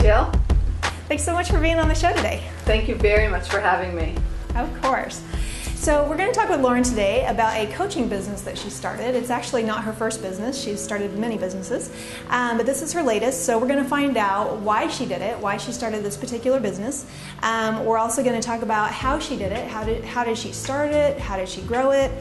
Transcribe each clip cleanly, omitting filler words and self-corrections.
Jill. Thanks so much for being on the show today. Thank you very much for having me. Of course. So we're going to talk with Lorin today about a coaching business that she started. It's actually not her first business. She's started many businesses, but this is her latest. So we're going to find out why she did it, why she started this particular business. We're also going to talk about how she did it, how did she start it, how did she grow it.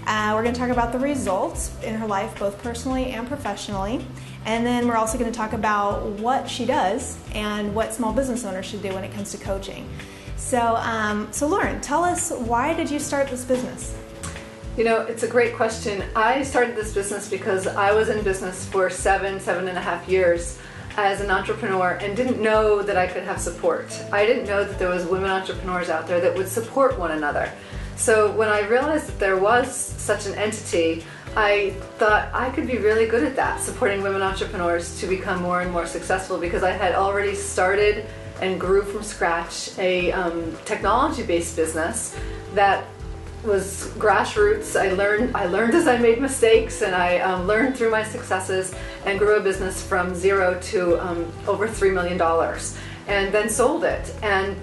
We're going to talk about the results in her life, both personally and professionally. And then we're also going to talk about what she does and what small business owners should do when it comes to coaching. So Lorin, tell us, why did you start this business? You know, it's a great question. I started this business because I was in business for seven and a half years as an entrepreneur and didn't know that I could have support. I didn't know that there was women entrepreneurs out there that would support one another. So when I realized that there was such an entity, I thought I could be really good at that, supporting women entrepreneurs to become more and more successful, because I had already started and grew from scratch a technology-based business that was grassroots. I learned as I made mistakes, and I learned through my successes, and grew a business from zero to over $3 million, and then sold it. And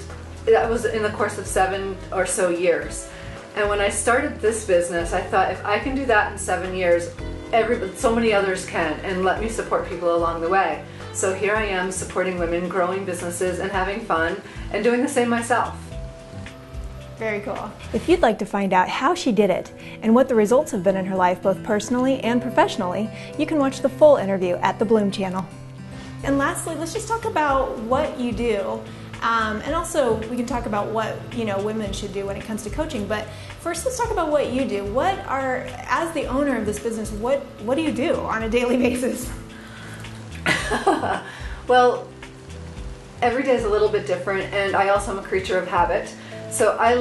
that was in the course of 7 or so years. And when I started this business, I thought, if I can do that in 7 years, so many others can, and let me support people along the way. So here I am, supporting women, growing businesses, and having fun, and doing the same myself. Very cool. If you'd like to find out how she did it and what the results have been in her life, both personally and professionally, you can watch the full interview at the Bloom channel. And lastly, let's just talk about what you do. And also, we can talk about what women should do when it comes to coaching. But first, let's talk about what you do. As the owner of this business, what do you do on a daily basis? Well, every day is a little bit different, and I also am a creature of habit. So I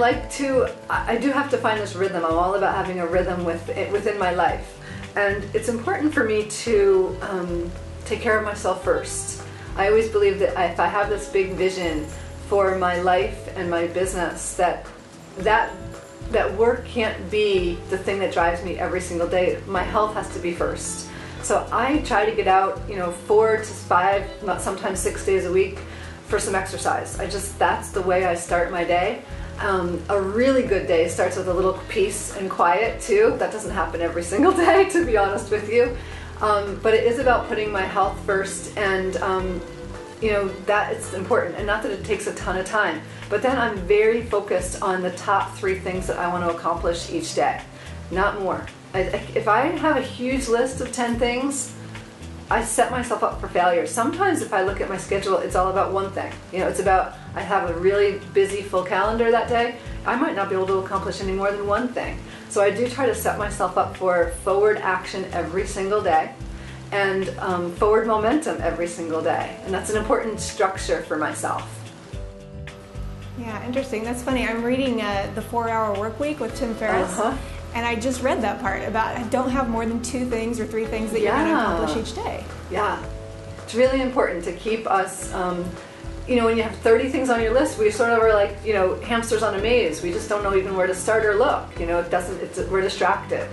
do have to find this rhythm. I'm all about having a rhythm within my life. And it's important for me to take care of myself first. I always believe that if I have this big vision for my life and my business, that work can't be the thing that drives me every single day. My health has to be first. So I try to get out, 4 to 5, sometimes 6 days a week for some exercise. That's the way I start my day. A really good day starts with a little peace and quiet too. That doesn't happen every single day, to be honest with you. But it is about putting my health first, and that it's important, and not that it takes a ton of time. But then I'm very focused on the top 3 things that I want to accomplish each day, not more. If I have a huge list of 10 things, I set myself up for failure. Sometimes if I look at my schedule, it's all about one thing. It's about, I have a really busy full calendar that day, I might not be able to accomplish any more than one thing. So I do try to set myself up for forward action every single day, and forward momentum every single day. And that's an important structure for myself. Yeah, interesting. That's funny. I'm reading the 4-Hour Workweek with Tim Ferriss. And I just read that part about don't have more than 2 things or 3 things that you're going to accomplish each day. Yeah, it's really important to keep us, when you have 30 things on your list, we sort of are like, hamsters on a maze. We just don't know even where to start or look. We're distracted.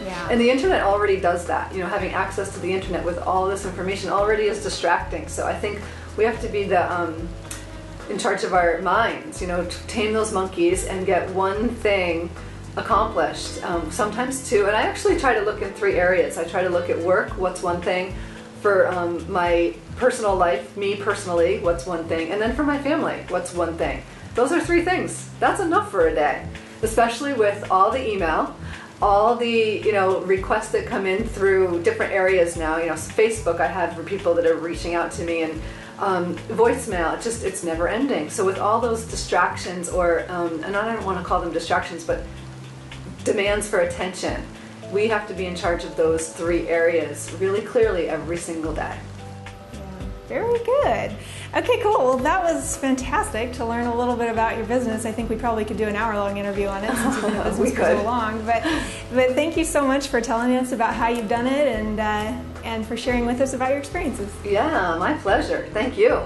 Yeah. And the internet already does that. Having access to the internet with all this information already is distracting. So I think we have to be in charge of our minds, to tame those monkeys and get one thing accomplished, sometimes 2, and I actually try to look in 3 areas. I try to look at work, what's one thing, for my personal life, me personally, what's one thing, and then for my family, what's one thing. Those are 3 things. That's enough for a day, especially with all the email, all the requests that come in through different areas now. Facebook, I have for people that are reaching out to me, and voicemail. It's never ending. So with all those distractions, or and I don't want to call them distractions, but demands for attention, we have to be in charge of those 3 areas really clearly every single day. Yeah, very good. Okay, cool. Well, that was fantastic to learn a little bit about your business. I think we probably could do an hour-long interview on it since you've been in business for so long. But thank you so much for telling us about how you've done it, and for sharing with us about your experiences. Yeah, my pleasure. Thank you.